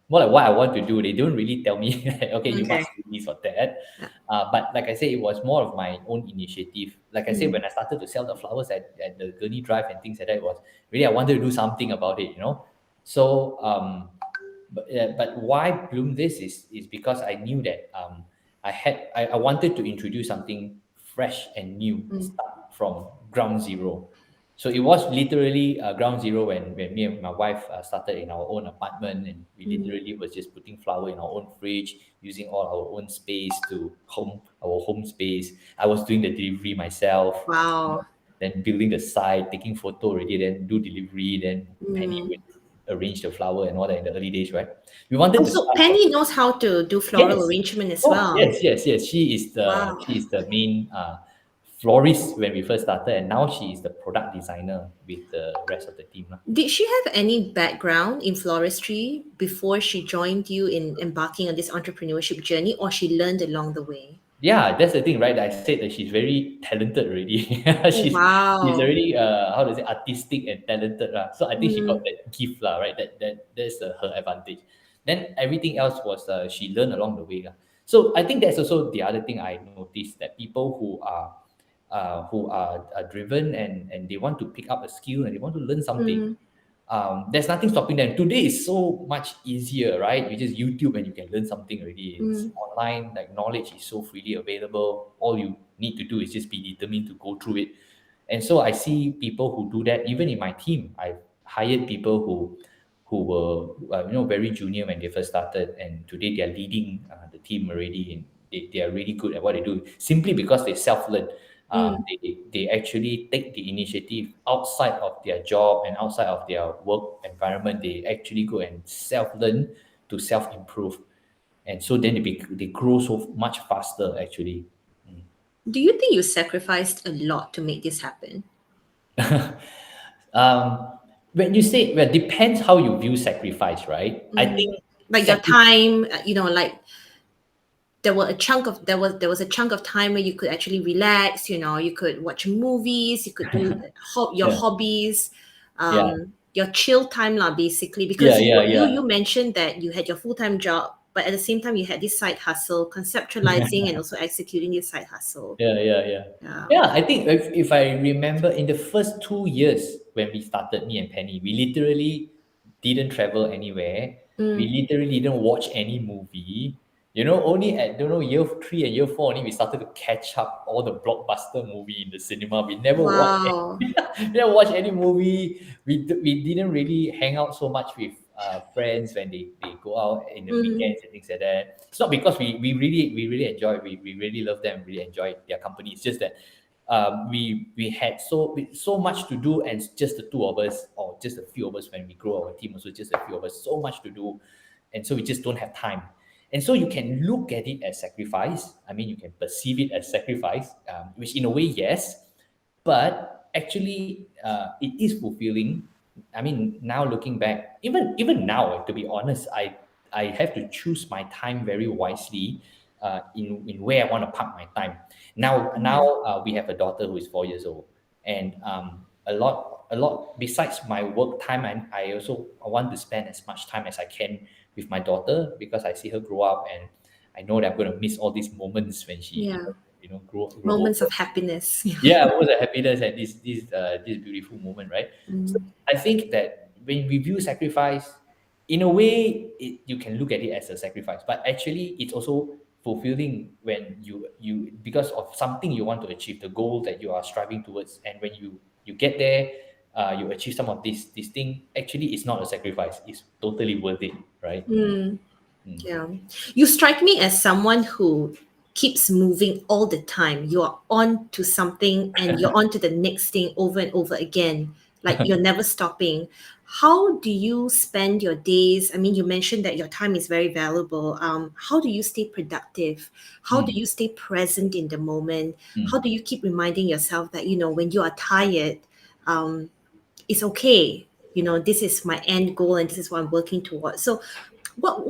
what I want to do. They don't really tell me okay, you okay, must do this or that. yeah. But like I say, it was more of my own initiative. Like I said, Mm, when I started to sell the flowers at the Gurney Drive and things like that, it was really, I wanted to do something about it. So, but why Bloom this is because I knew that, I wanted to introduce something fresh and new, mm, start from ground zero. So it was literally, ground zero when me and my wife started in our own apartment, and we mm. literally was just putting flower in our own fridge, using all our own space to our home space. I was doing the delivery myself, Wow. then building the site, taking photo already, then do delivery, then Penny Mm. would arrange the flower and all that in the early days, right? We wanted to Also, start from, Penny knows how to do floral yes, arrangement as oh well. yes, yes, yes. Wow. She is the main florist when we first started, and now she is the product designer with the rest of the team, lah. Did she have any background in floristry before she joined you in embarking on this entrepreneurship journey, or she learned along the way? Yeah, that's the thing, right? I said that she's very talented already. Oh, She's wow. already, how to say, artistic and talented, lah. So I think she got Mm, that gift, lah, right? That's her advantage. Then everything else was she learned along the way lah. So I think that's also the other thing I noticed, that people who are driven and they want to pick up a skill and they want to learn something, Mm, there's nothing stopping them. Today is so much easier, right? You just YouTube and you can learn something already. It's mm. online, like knowledge is so freely available. All you need to do is just be determined to go through it. And so I see people who do that. Even in my team, I've hired people who were very junior when they first started, and today they are leading the team already, and they are really good at what they do simply because they self-learn. Mm. They actually take the initiative outside of their job and outside of their work environment. They actually go and self-learn to self-improve, and so then they grow so much faster actually. Do you think you sacrificed a lot to make this happen? um, when you say, well, depends how you view sacrifice, right? I think Like your time, like there was a chunk of time where you could actually relax. You could watch movies, you could do your yeah, hobbies, yeah, your chill time lah, basically. yeah, Because yeah, you yeah. mentioned that you had your full time job, but at the same time you had this side hustle, conceptualizing and also executing this side hustle. Yeah, yeah, yeah. Yeah. Yeah, I think if I remember, in the first 2 years when we started, me and Penny, we literally didn't travel anywhere. We Mm. literally didn't watch any movie. Only at, don't know, year three and year four only we started to catch up all the blockbuster movie in the cinema. We never watched Wow. we never watched any movie. We didn't really hang out so much with friends when they go out in the Mm. weekends and things like that. It's not because we really enjoy, we really love them, really enjoy their company. It's just that we had so much to do, and it's just the two of us, or just a few of us. When we grow our team also, just a few of us, so much to do, and so we just don't have time. And so you can look at it as sacrifice. I mean, you can perceive it as sacrifice, which in a way, yes, but actually it is fulfilling. I mean, now looking back, even now, to be honest, I have to choose my time very wisely, in where I want to park my time. Now we have a daughter who is 4 years old, and a lot besides my work time, and I also want to spend as much time as I can with my daughter, because I see her grow up, and I know that I'm going to miss all these moments when she Yeah. grow Moments older. of happiness. Yeah, it was a happiness and this beautiful moment, right? So Mm. I think that when we view sacrifice, in a way, you can look at it as a sacrifice, but actually it's also fulfilling when you because of something you want to achieve, the goal that you are striving towards, and when you get there, you achieve some of this thing. Actually, it's not a sacrifice; it's totally worth it, right? Mm. Mm. Yeah. You strike me as someone who keeps moving all the time. You're on to something and you're on to the next thing over and over again. Like you're never stopping. How do you spend your days? I mean, you mentioned that your time is very valuable. How do you stay productive? How do Mm. you stay present in the moment? How Mm. do you keep reminding yourself that, when you are tired, um, it's okay. This is my end goal and this is what I'm working towards. So what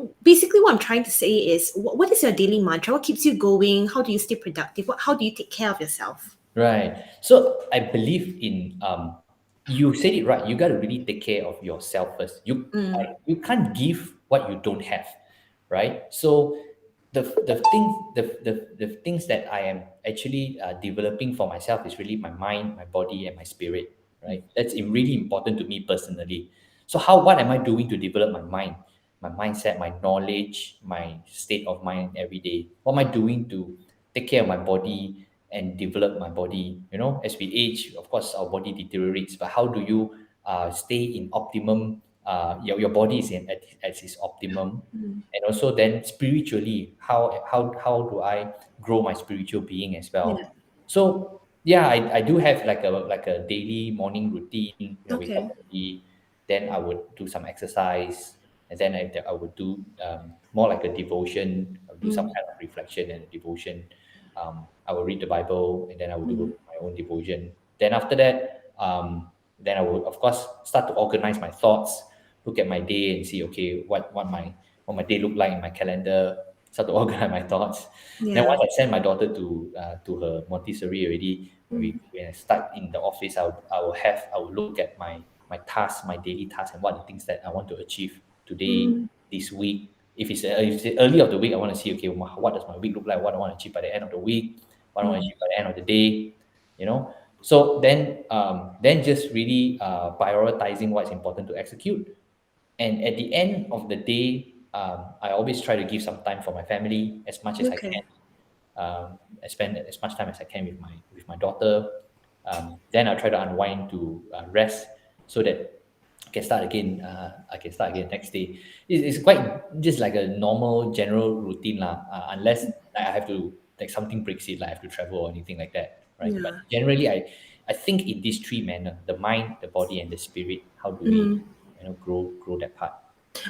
I'm trying to say is what is your daily mantra? What keeps you going? How do you stay productive? How do you take care of yourself? Right. So I believe in you said it right. You got to really take care of yourself first. You can't give what you don't have, right? So the things that I am actually developing for myself is really my mind, my body, and my spirit, right? That's really important to me personally. So what am I doing to develop my mind, my mindset, my knowledge, my state of mind every day? What am I doing to take care of my body and develop my body? As we age, of course our body deteriorates, but how do you stay in optimum, your body is at its optimum? And also then spiritually, how do I grow my spiritual being as Yeah. well? So yeah, I do have like a daily morning routine. Wake up Okay. early, then I would do some exercise, and then I would do more like a devotion. I would do some Mm. kind of reflection and devotion. I will read the Bible, and then I will do my own devotion. Then after that, then I will of course start to organize my thoughts, look at my day and see, okay, what my day look like in my calendar. Start to organize my thoughts. Then Yeah. once I send my daughter to her Montessori already, when I start in the office, I will look at my tasks, my daily tasks, and what are the things that I want to achieve today. this week. If it's early of the week, I want to see, okay, what does my week look like? What I want to achieve by the end of the week? What I want to Mm. achieve by the end of the day? You know. So then just really prioritizing what's important to execute, and at the end of the day, I always try to give some time for my family as much as I can. Okay. I spend as much time as I can with my daughter. Then I try to unwind to rest so that I can start again. I can start again next day. It's quite just like a normal general routine lah. Unless like, I have to like something breaks it, like I have to travel or anything like that, right? But Yeah. generally, I think in these three manner: the mind, the body, and the spirit. How do we, Mm. grow that part?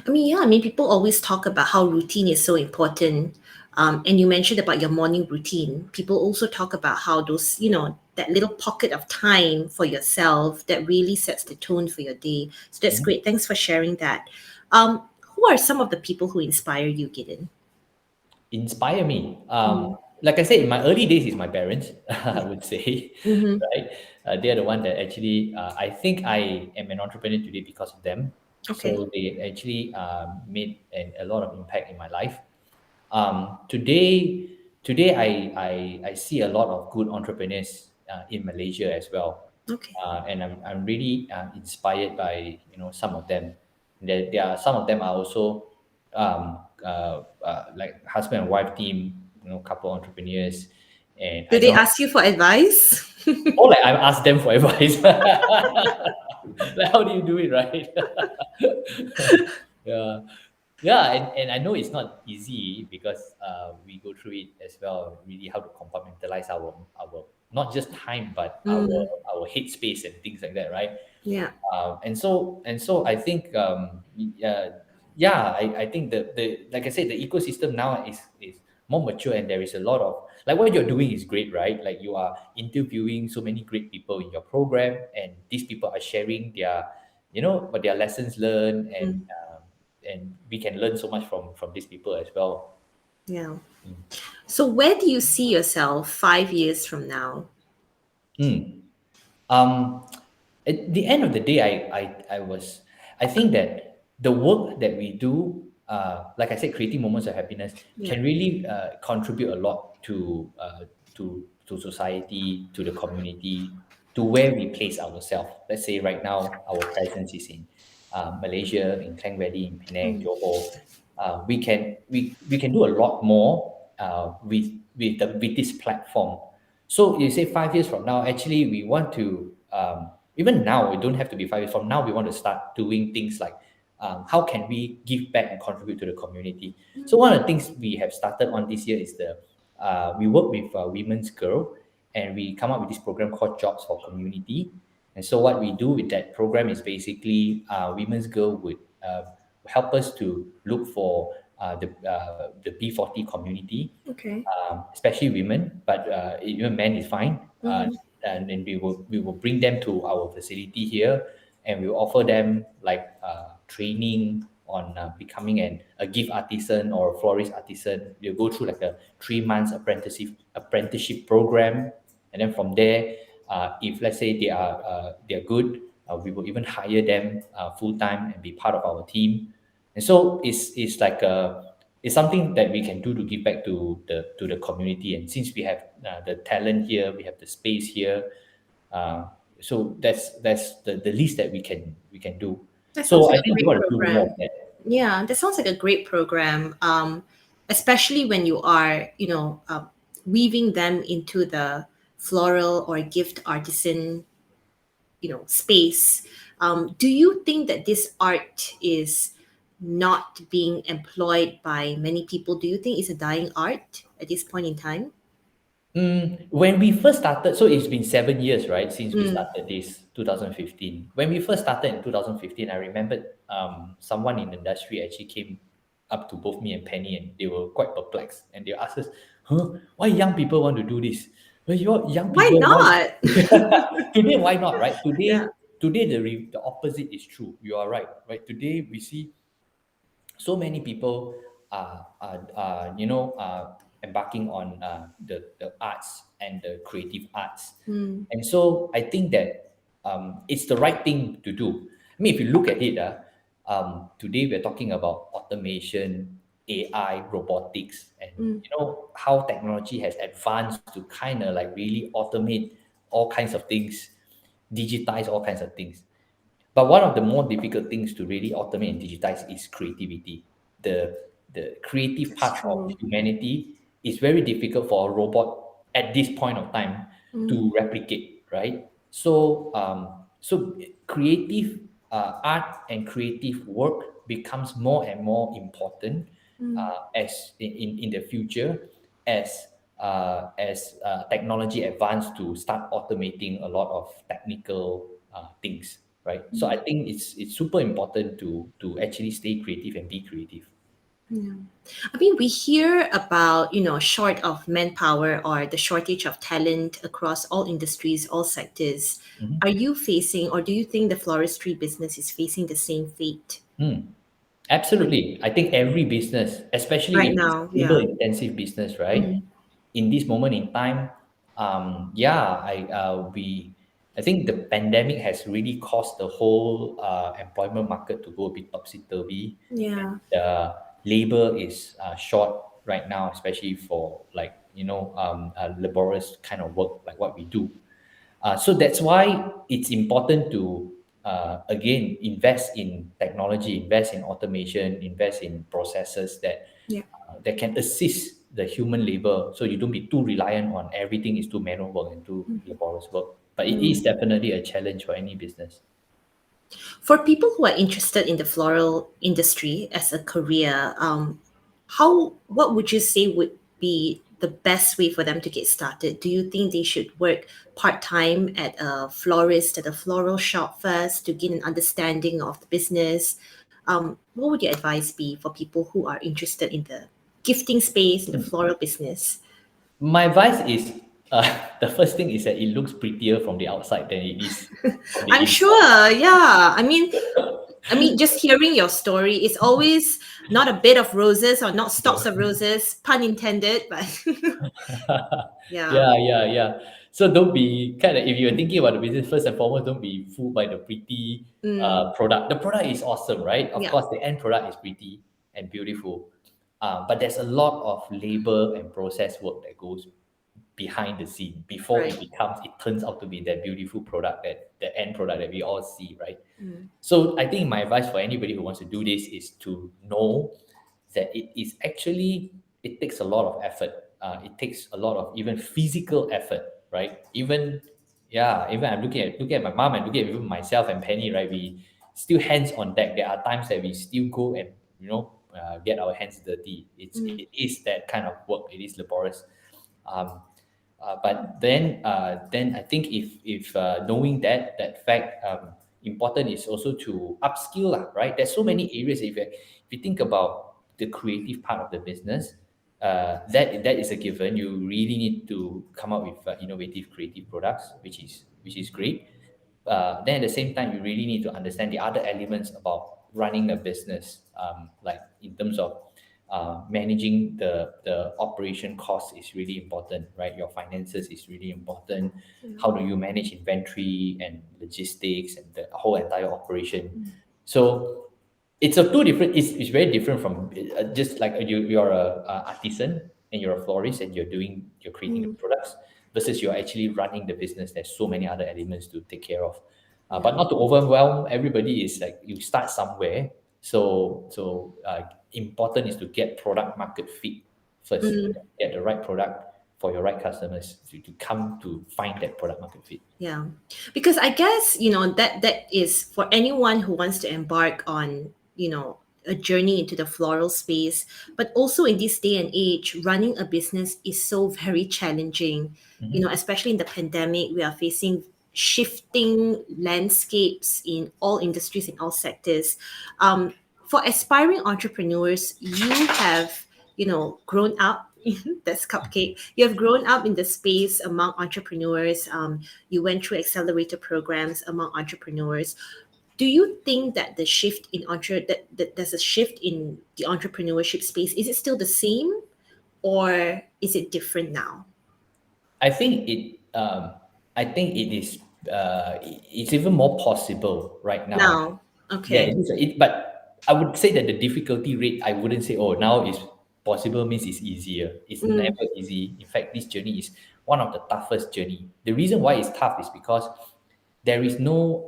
I mean, yeah, I mean, people always talk about how routine is so important. And you mentioned about your morning routine. People also talk about how those, that little pocket of time for yourself that really sets the tone for your day. So that's Mhm. great. Thanks for sharing that. Who are some of the people who inspire you, Gideon? Inspire me. Mm. Like I said, in my early days, is my parents. I Yeah. would say, Mm-hmm. right? They are the one that actually. I think I am an entrepreneur today because of them. Okay. So they actually made a lot of impact in my life. Today I see a lot of good entrepreneurs in Malaysia as well, Okay. and I'm really inspired by some of them. There are some of them are also like husband and wife team, couple entrepreneurs, and Do I they know, ask you for advice? or like I asked them for advice. Like, how do you do it, right? Yeah. Yeah, and I know it's not easy because we go through it as well. Really, how to compartmentalize our not just time but Mm. our headspace and things like that, right? Yeah. And so I think yeah, I think the like I said, the ecosystem now is more mature, and there is a lot of like what you're doing is great, right? Like you are interviewing so many great people in your program, and these people are sharing their but their lessons learned, Mm. and we can learn so much from these people as well. Yeah. Mm. So where do you see yourself 5 years from now? Mm. Um, at the end of the day, I think that the work that we do, like I said, creating moments of happiness, Yeah. can really contribute a lot to society, to the community, to where we place ourselves. Let's say right now our presence is in Malaysia, in Klang Valley, in Penang, Mm. Johor. We can do a lot more with this platform. So you say 5 years from now, actually, we want to, even now, it don't have to be 5 years from now, we want to start doing things like how can we give back and contribute to the community. So one of the things we have started on this year is we work with Women's Girl, and we come up with this program called Jobs for Community. And so what we do with that program is basically Women's Girl would help us to look for the B40 community, Okay. especially women, but even men is fine. Mm-hmm. And then we will bring them to our facility here, and we will offer them like training on becoming a gift artisan or a florist artisan. They'll go through like a 3 months apprenticeship program, and then from there, if let's say they're good, we will even hire them full time and be part of our team. And so it's like it's something that we can do to give back to the community. And since we have the talent here, we have the space here, uh, so that's the least that we can do. That sounds So like I a think we great want to do more program. of that. Yeah, that sounds like a great program. Especially when you are, weaving them into the floral or gift artisan, space. Do you think that this art is not being employed by many people? Do you think it's a dying art at this point in time? When we first started, so it's been 7 years, right, since we Mm. started this 2015. When we first started in 2015, I remembered someone in the industry actually came up to both me and Penny, and they were quite perplexed. And they asked us, huh, why young people want to do this? Well, you're young Why people, why? not? Today, why not, right? Yeah. Today the opposite is true. You are right, right? Today, we see so many people embarking on the arts and the creative arts. Mm. And so I think that it's the right thing to do. I mean, if you look at it, Today we're talking about automation, AI, robotics, and Mm, how technology has advanced to kind of like really automate all kinds of things, digitize all kinds of things. But one of the more difficult things to really automate and digitize is creativity. The creative that's part of true. humanity is very difficult for a robot at this point of time Mm, to replicate, right? So creative art and creative work becomes more and more important mm, as in the future as technology advance to start automating a lot of technical things, right? So I mm. think it's super important to actually stay creative and be creative. Yeah. I mean, we hear about, short of manpower or the shortage of talent across all industries, all sectors. Are Mhm. you facing, or do you think the floristry business is facing the same fate Hmm. Absolutely. I think every business, especially right if it's now? labor Yeah. intensive business, right? Mm, In this moment in time, yeah, I think the pandemic has really caused the whole employment market to go a bit topsy turvy. yeah. Labor is short right now, especially for like laborious kind of work like what we do. So that's why it's important to again invest in technology, invest in automation, invest in processes Yeah. that can assist the human labor, so you don't be too reliant on everything is too manual work and too laborious work. But it is Mm. definitely a challenge for any business. For people who are interested in the floral industry as a career, what would you say would be the best way for them to get started? Do you think they should work part time at a florist at a floral shop first to gain an understanding of the business? What would your advice be for people who are interested in the gifting space in the floral business? My advice is the first thing is that it looks prettier from the outside than it is from the I'm inside. sure, yeah. I mean, just hearing your story is always not a bed of roses or not stalks of roses, pun intended, but yeah. Yeah. So don't be kind of, if you're thinking about the business, first and foremost, don't be fooled by the pretty Mm, product. The product is awesome, right? Of yeah, course, the end product is pretty and beautiful. But there's a lot of labor and process work that goes behind the scene before right. it turns out to be that beautiful product, that the end product that we all see, right? Mm, So I think my advice for anybody who wants to do this is to know that it takes a lot of effort. It takes a lot of even physical effort, right? Even I'm looking at my mom and looking at even myself and Penny, right? We still hands on deck. There are times that we still go and get our hands dirty. mm, It is that kind of work. It is laborious. Um, but then I think if knowing that fact, important is also to upskill lah, right? There's so many mm, areas. If you think about the creative part of the business, that is a given. You really need to come up with innovative, creative products, which is great. Then at the same time, you really need to understand the other elements about running a business, like in terms of managing the operation cost is really important, right? Your finances is really important. yeah, How do you manage inventory and logistics and the whole entire operation? mm, So it's very different from just like you're a artisan and you're a florist and you're creating the mm, products versus you're actually running the business. There's so many other elements to take care of, yeah. but not to overwhelm everybody. Is like you start somewhere. So important is to get product market fit first. Mm, Get the right product for your right customers to come to find that product market fit. yeah. Because I guess, that is for anyone who wants to embark on, a journey into the floral space, but also in this day and age, running a business is so very challenging. Mhm. Especially in the pandemic, we are facing shifting landscapes in all industries, in all sectors. For aspiring entrepreneurs, you have, grown up. That's cupcake. You have grown up in the space among entrepreneurs. You went through accelerator programs among entrepreneurs. Do you think that the shift in that there's a shift in the entrepreneurship space? Is it still the same, or is it different now? I think it. I think it is. It's even more possible right now. Now, Yeah, okay. it is. But I would say that the difficulty rate, I wouldn't say, oh, now is possible means it's easier. It's Mm, never easy. In fact, this journey is one of the toughest journey. The reason why it's tough is because there is no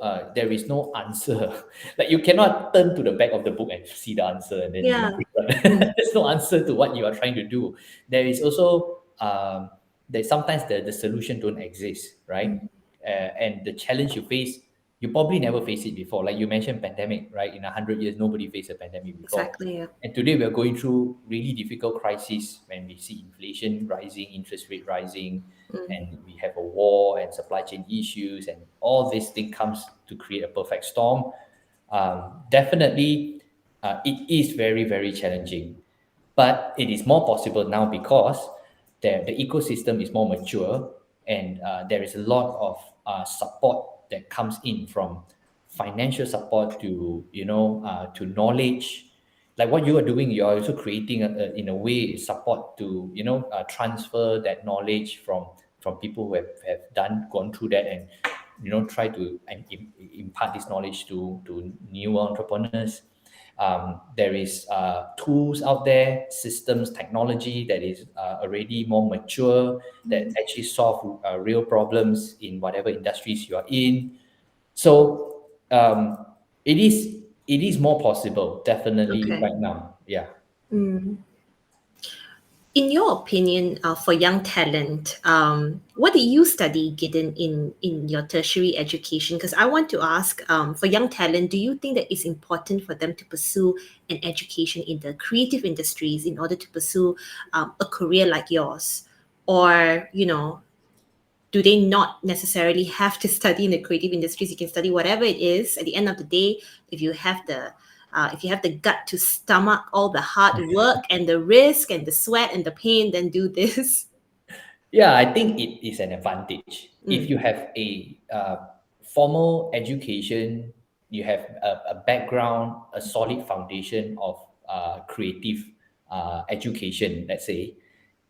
answer. Like you cannot turn to the back of the book and see the answer and then yeah. pick it Mm, up. There's no answer to what you are trying to do. There is also that sometimes the solution don't exist, right? mm, And the challenge you face, you probably never face it before. Like you mentioned, pandemic, right? In 100 years, nobody faced a pandemic before. exactly. Yeah. And today we are going through really difficult crises when we see inflation rising, interest rate rising, Mm, and we have a war and supply chain issues, and all this thing comes to create a perfect storm. Definitely, it is very, very challenging, but it is more possible now because the ecosystem is more mature, and there is a lot of support that comes in, from financial support to to knowledge. Like what you are doing, you are also creating in a way support to transfer that knowledge from people who have gone through that, and try to impart this knowledge to new entrepreneurs. There is tools out there, systems, technology that is already more mature, that mm, actually solve real problems in whatever industries you are in. So it is more possible, definitely, okay. right now. Yeah. Mm. In your opinion, for young talent, what did you study, Giden, in your tertiary education? Because I want to ask, for young talent, do you think that it's important for them to pursue an education in the creative industries in order to pursue a career like yours? Or, do they not necessarily have to study in the creative industries? You can study whatever it is. At the end of the day, if you have the gut to stomach all the hard work and the risk and the sweat and the pain, then do this. Yeah, I think it is an advantage. If Mm, you have a formal education, you have a background, a solid foundation of creative education, let's say,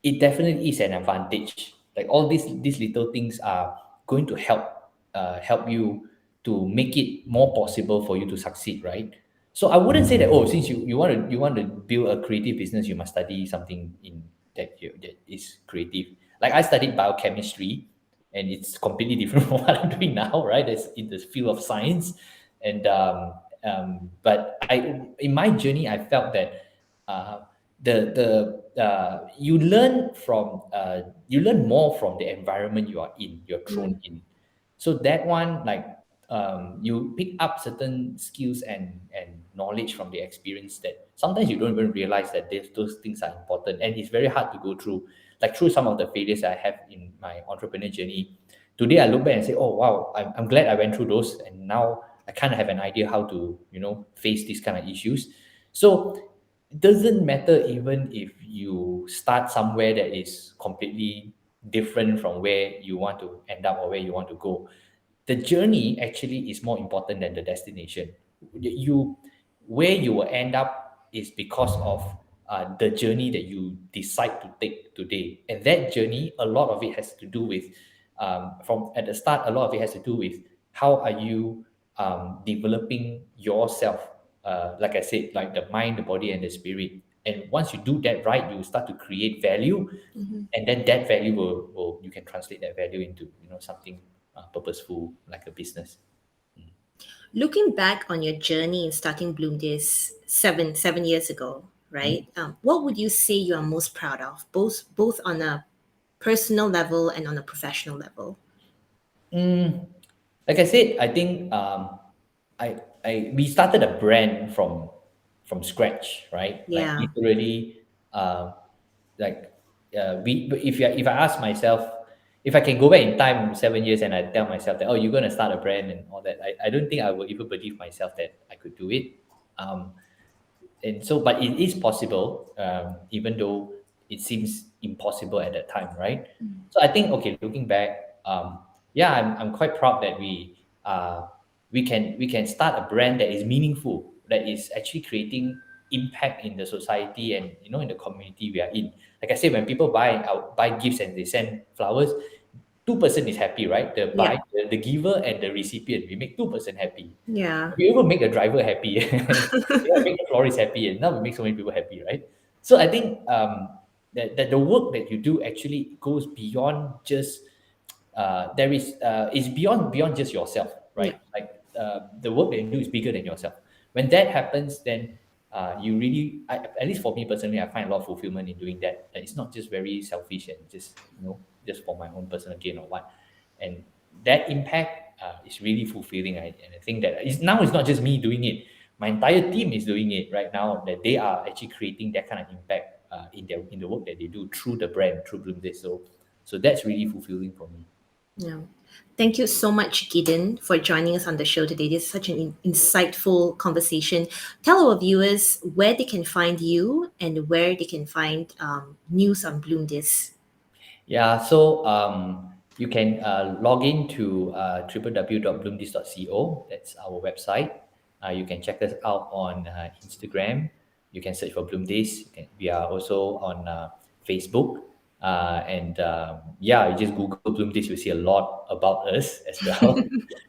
it definitely is an advantage. Like all these little things are going to help you to make it more possible for you to succeed, right? So I wouldn't say that, oh, since you want to build a creative business, you must study something in that is creative. Like I studied biochemistry, and it's completely different from what I'm doing now, right? It's in the field of science, and but in my journey, I felt that uh, you learn more from the environment you're thrown mm, in. So that one, like, you pick up certain skills and knowledge from the experience that sometimes you don't even realize that those things are important, and it's very hard to go through. Like through some of the failures I have in my entrepreneur journey, today I look back and say, oh wow, I'm glad I went through those, and now I kind of have an idea how to face these kind of issues. So it doesn't matter even if you start somewhere that is completely different from where you want to end up or where you want to go. The journey actually is more important than the destination. You Where you will end up is because of the journey that you decide to take today, and that journey, a lot of it has to do with, from at the start, a lot of it has to do with how are you developing yourself, like I said, like the mind, the body, and the spirit. And once you do that right, you start to create value, mhm. and then that value will you can translate that value into something purposeful, like a business. Looking back on your journey in starting BloomThis seven years ago, Mm. right? What would you say you are most proud of, both on a personal level and on a professional level? Mm, like I said, I think we started a brand from scratch, right? Like Yeah. literally, like if I ask myself, if I can go back in time 7 years and I tell myself that, oh, you're gonna start a brand and all that, I don't think I would even believe myself that I could do it. Um, and so, but it is possible, even though it seems impossible at that time, right? So I think, okay, looking back, yeah, I'm quite proud that we can start a brand that is meaningful, that is actually creating impact in the society and in the community we are in. Like I said, when people buy gifts and they send flowers, two-person is happy, right? The Yeah. buy, the giver and the recipient, we make two-person happy. Yeah. We even make the driver happy, and make the florist happy, and now we make so many people happy, right? So I think that the work that you do actually goes beyond just there is beyond just yourself, Yeah. right? Like the work that you do is bigger than yourself. When that happens, then you really, at least for me personally, I find a lot of fulfillment in doing that. That it's not just very selfish and just just for my own personal gain or what, and that impact is really fulfilling. And I think that now it's not just me doing it. My entire team is doing it right now. That they are actually creating that kind of impact in the work that they do through the brand, through BloomThis. So that's really fulfilling for me. Yeah. Thank you so much, Giden, for joining us on the show today. This is such an insightful conversation. Tell our viewers where they can find you and where they can find news on BloomThis. Yeah, so you can log in to www.bloomthis.co. That's our website. You can check us out on Instagram. You can search for BloomThis. We are also on Facebook. And yeah, you just Google BloomThis, you'll see a lot about us as well.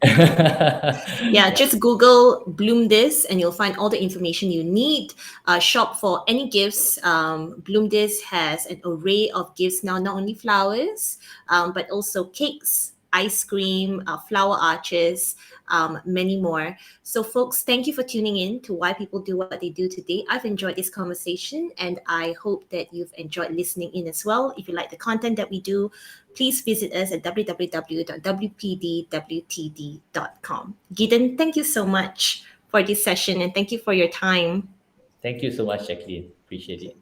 Yeah, Yeah. just Google Bloom This and you'll find all the information you need. Shop for any gifts. Bloom This has an array of gifts now, not only flowers, but also cakes, ice cream, flower arches, many more. So, folks, thank you for tuning in to Why People Do What They Do today. I've enjoyed this conversation and I hope that you've enjoyed listening in as well. If you like the content that we do, please visit us at www.wpdwtd.com. Gideon, thank you so much for this session and thank you for your time. Thank you so much, Jacqueline. Appreciate it.